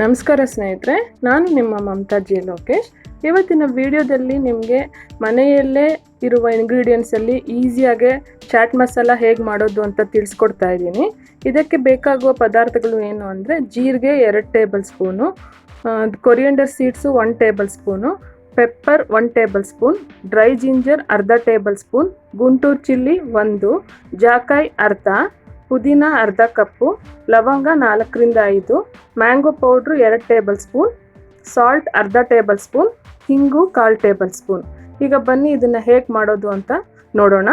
ನಮಸ್ಕಾರ ಸ್ನೇಹಿತರೆ, ನಾನು ನಿಮ್ಮ ಮಮತಾ ಜಿ ಲೋಕೇಶ್. ಇವತ್ತಿನ ವಿಡಿಯೋದಲ್ಲಿ ನಿಮಗೆ ಮನೆಯಲ್ಲೇ ಇರುವ ಇಂಗ್ರೀಡಿಯೆಂಟ್ಸಲ್ಲಿ ಈಸಿಯಾಗಿ ಚಾಟ್ ಮಸಾಲ ಹೇಗೆ ಮಾಡೋದು ಅಂತ ತಿಳಿಸ್ಕೊಡ್ತಾ ಇದ್ದೀನಿ. ಇದಕ್ಕೆ ಬೇಕಾಗುವ ಪದಾರ್ಥಗಳು ಏನು ಅಂದರೆ ಜೀರಿಗೆ 2 table spoon, coriander seeds 1 table spoon, pepper 1 table spoon, dry ginger ಅರ್ಧ ಟೇಬಲ್ ಸ್ಪೂನ್, ಗುಂಟೂರು ಚಿಲ್ಲಿ 1, ಜಾಕಾಯಿ ಅರ್ಧ, ಪುದೀನ ಅರ್ಧ ಕಪ್ಪು, ಲವಂಗ 4ರಿಂದ 5, mango powder 2 table spoon, salt ಅರ್ಧ ಟೇಬಲ್ ಸ್ಪೂನ್, ಹಿಂಗು 1/4 ಟೇಬಲ್ ಸ್ಪೂನ್. ಈಗ ಬನ್ನಿ ಇದನ್ನು ಹೇಗೆ ಮಾಡೋದು ಅಂತ ನೋಡೋಣ.